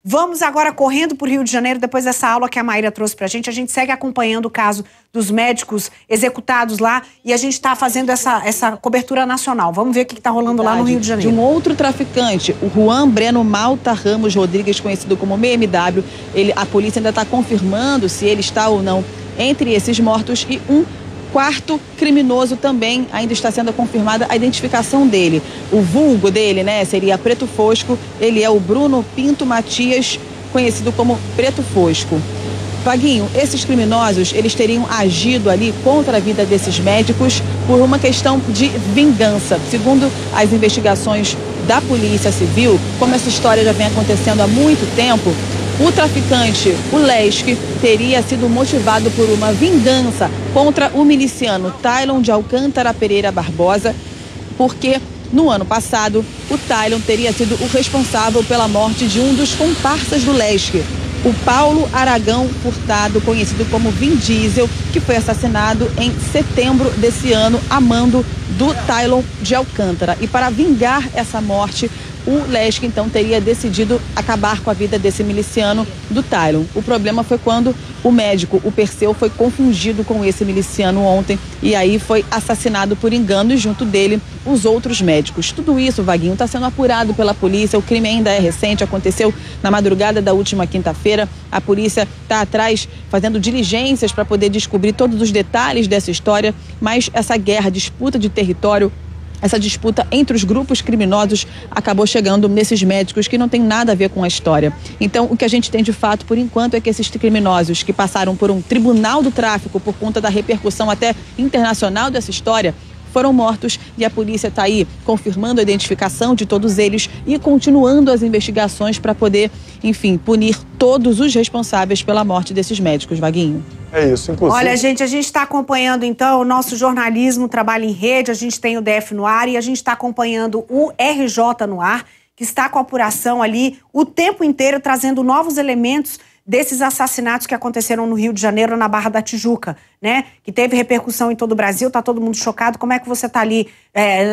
Vamos agora correndo para o Rio de Janeiro, depois dessa aula que a Maíra trouxe para a gente segue acompanhando o caso dos médicos executados lá e a gente está fazendo essa cobertura nacional. Vamos ver o que está rolando lá no Rio de Janeiro. De um outro traficante, o Juan Breno Malta Ramos Rodrigues, conhecido como BMW, a polícia ainda está confirmando se ele está ou não entre esses mortos, e um quarto criminoso também ainda está sendo confirmada a identificação dele. O vulgo dele, seria Preto Fosco. Ele é o Bruno Pinto Matias, conhecido como Preto Fosco. Vaguinho, esses criminosos, eles teriam agido ali contra a vida desses médicos por uma questão de vingança. Segundo as investigações da Polícia Civil, como essa história já vem acontecendo há muito tempo, o traficante, o Lesk, teria sido motivado por uma vingança contra o miliciano Tailon de Alcântara Pereira Barbosa, porque no ano passado o Tailon teria sido o responsável pela morte de um dos comparsas do Lesk, o Paulo Aragão Furtado, conhecido como Vin Diesel, que foi assassinado em setembro desse ano a mando do Tailon de Alcântara. E para vingar essa morte, o Lesk, então, teria decidido acabar com a vida desse miliciano do Tailon. O problema foi quando o médico, o Perseu, foi confundido com esse miliciano ontem e aí foi assassinado por engano e junto dele os outros médicos. Tudo isso, Vaguinho, está sendo apurado pela polícia. O crime ainda é recente, aconteceu na madrugada da última quinta-feira. A polícia está atrás, fazendo diligências para poder descobrir todos os detalhes dessa história, mas essa guerra, disputa de território, essa disputa entre os grupos criminosos acabou chegando nesses médicos que não tem nada a ver com a história. Então, o que a gente tem de fato, por enquanto, é que esses criminosos que passaram por um tribunal do tráfico por conta da repercussão até internacional dessa história, foram mortos e a polícia está aí confirmando a identificação de todos eles e continuando as investigações para poder, enfim, punir todos os responsáveis pela morte desses médicos, Vaguinho. É isso, inclusive. Olha, gente, a gente está acompanhando, então, o nosso jornalismo trabalha em rede, a gente tem o DF no ar e a gente está acompanhando o RJ no ar, que está com a apuração ali o tempo inteiro, trazendo novos elementos desses assassinatos que aconteceram no Rio de Janeiro, na Barra da Tijuca, que teve repercussão em todo o Brasil, tá todo mundo chocado. Como é que você tá ali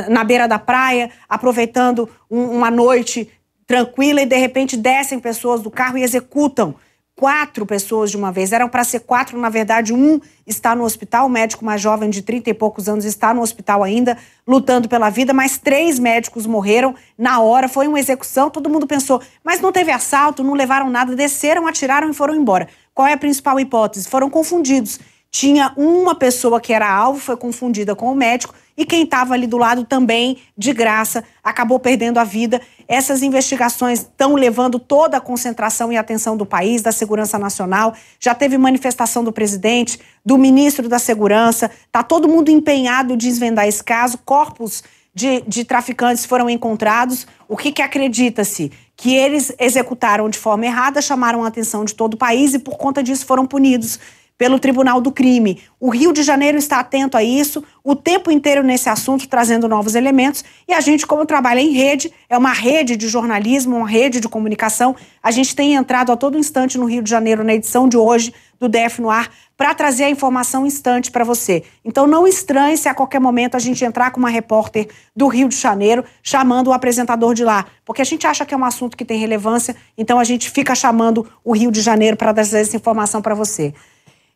na beira da praia, aproveitando uma noite tranquila e de repente descem pessoas do carro e executam 4 pessoas de uma vez. Eram para ser 4, na verdade, um está no hospital, o médico mais jovem de 30 e poucos anos está no hospital ainda, lutando pela vida, mas 3 médicos morreram na hora, foi uma execução, todo mundo pensou, mas não teve assalto, não levaram nada, desceram, atiraram e foram embora. Qual é a principal hipótese? Foram confundidos. Tinha uma pessoa que era alvo, foi confundida com o médico, e quem estava ali do lado também, de graça, acabou perdendo a vida. Essas investigações estão levando toda a concentração e atenção do país, da segurança nacional. Já teve manifestação do presidente, do ministro da Segurança. Está todo mundo empenhado em desvendar esse caso. Corpos de traficantes foram encontrados. O que acredita-se? Que eles executaram de forma errada, chamaram a atenção de todo o país e, por conta disso, foram punidos pelo Tribunal do Crime. O Rio de Janeiro está atento a isso, o tempo inteiro nesse assunto, trazendo novos elementos. E a gente, como trabalha em rede, é uma rede de jornalismo, uma rede de comunicação, a gente tem entrado a todo instante no Rio de Janeiro, na edição de hoje do DF no ar, para trazer a informação instante para você. Então não estranhe se a qualquer momento a gente entrar com uma repórter do Rio de Janeiro, chamando o apresentador de lá, porque a gente acha que é um assunto que tem relevância, então a gente fica chamando o Rio de Janeiro para trazer essa informação para você.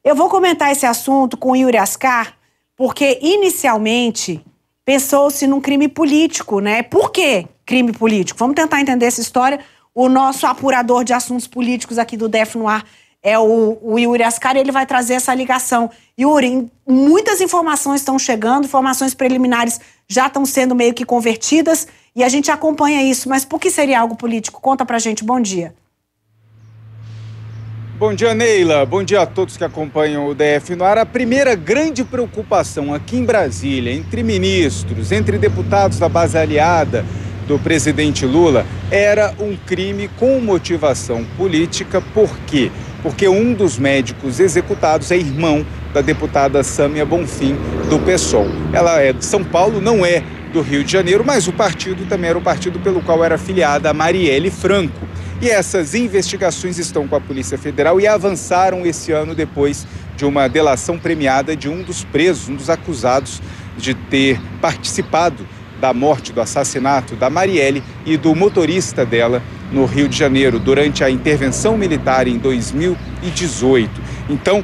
Eu vou comentar esse assunto com o Yuri Ascar, porque inicialmente pensou-se num crime político, Por que crime político? Vamos tentar entender essa história. O nosso apurador de assuntos políticos aqui do DF no ar é o Yuri Ascar, e ele vai trazer essa ligação. Yuri, muitas informações estão chegando, informações preliminares já estão sendo meio que convertidas, e a gente acompanha isso. Mas por que seria algo político? Conta pra gente. Bom dia. Bom dia, Neila. Bom dia a todos que acompanham o DF no ar. A primeira grande preocupação aqui em Brasília, entre ministros, entre deputados da base aliada do presidente Lula, era um crime com motivação política. Por quê? Porque um dos médicos executados é irmão da deputada Sâmia Bonfim, do PSOL. Ela é de São Paulo, não é do Rio de Janeiro, mas o partido também era o partido pelo qual era afiliada a Marielle Franco. E essas investigações estão com a Polícia Federal e avançaram esse ano depois de uma delação premiada de um dos presos, um dos acusados de ter participado da morte, do assassinato da Marielle e do motorista dela, no Rio de Janeiro durante a intervenção militar em 2018. Então,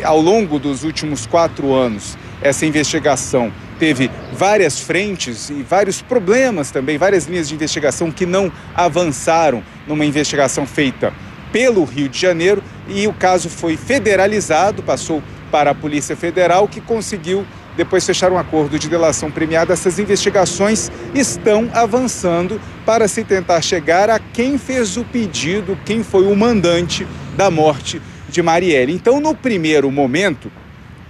ao longo dos últimos 4 anos, essa investigação teve várias frentes e vários problemas também, várias linhas de investigação que não avançaram numa investigação feita pelo Rio de Janeiro, e o caso foi federalizado, passou para a Polícia Federal, que conseguiu depois fechar um acordo de delação premiada. Essas investigações estão avançando para se tentar chegar a quem fez o pedido, quem foi o mandante da morte de Marielle. Então, no primeiro momento,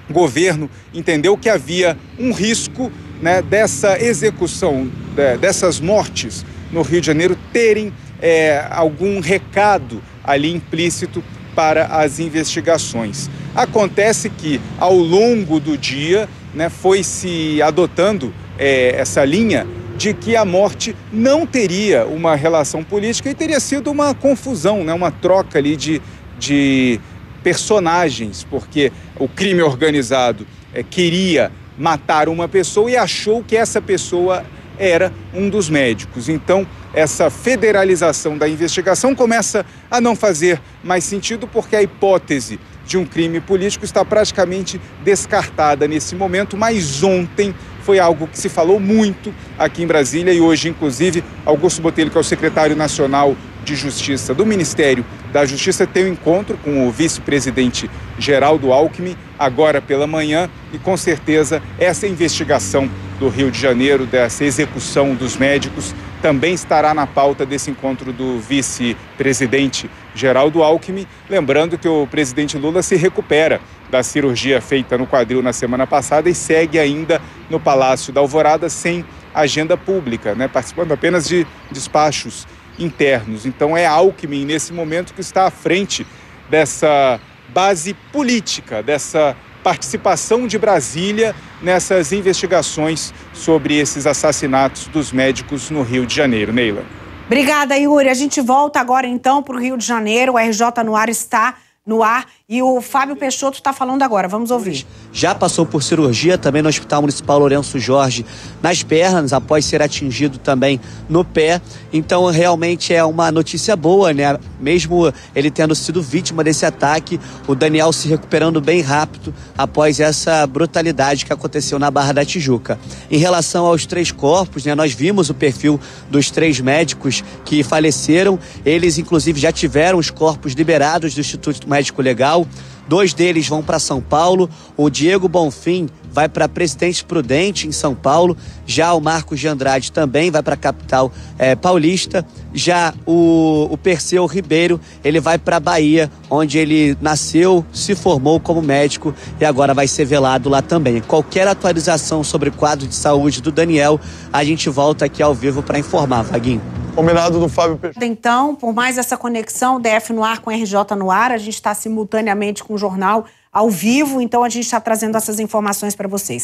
o governo entendeu que havia um risco, né, dessa execução, dessas mortes no Rio de Janeiro terem algum recado ali implícito para as investigações. Acontece que, ao longo do dia, né, foi se adotando essa linha de que a morte não teria uma relação política e teria sido uma confusão, né, uma troca ali de personagens, porque o crime organizado queria matar uma pessoa e achou que essa pessoa era um dos médicos. Então, essa federalização da investigação começa a não fazer mais sentido, porque a hipótese de um crime político está praticamente descartada nesse momento, mas ontem foi algo que se falou muito aqui em Brasília e hoje, inclusive, Augusto Botelho, que é o secretário nacional de Justiça do Ministério da Justiça, tem um encontro com o vice-presidente Geraldo Alckmin agora pela manhã, e com certeza essa investigação do Rio de Janeiro, dessa execução dos médicos, também estará na pauta desse encontro do vice-presidente Geraldo Alckmin. Lembrando que o presidente Lula se recupera da cirurgia feita no quadril na semana passada e segue ainda no Palácio da Alvorada sem agenda pública, né, participando apenas de despachos internos. Então é Alckmin, nesse momento, que está à frente dessa base política, dessa participação de Brasília nessas investigações sobre esses assassinatos dos médicos no Rio de Janeiro. Neila. Obrigada, Yuri. A gente volta agora, então, para o Rio de Janeiro. O RJ no ar está no ar e o Fábio Peixoto está falando agora. Vamos ouvir. Já passou por cirurgia também no Hospital Municipal Lourenço Jorge nas pernas, após ser atingido também no pé. Então, realmente é uma notícia boa, né? Mesmo ele tendo sido vítima desse ataque, o Daniel se recuperando bem rápido após essa brutalidade que aconteceu na Barra da Tijuca. Em relação aos 3 corpos, né? Nós vimos o perfil dos 3 médicos que faleceram. Eles, inclusive, já tiveram os corpos liberados do Instituto Médico Legal. 2 deles vão para São Paulo. O Diego Bonfim vai para Presidente Prudente, em São Paulo. Já o Marcos de Andrade também vai para a capital paulista. Já o Perseu Ribeiro, ele vai para Bahia, onde ele nasceu, se formou como médico e agora vai ser velado lá também. Qualquer atualização sobre o quadro de saúde do Daniel, a gente volta aqui ao vivo para informar, Vaguinho. Combinado do Fábio Peixoto. Então, por mais essa conexão, DF no ar com RJ no ar, a gente está simultaneamente com o jornal ao vivo, então a gente está trazendo essas informações para vocês.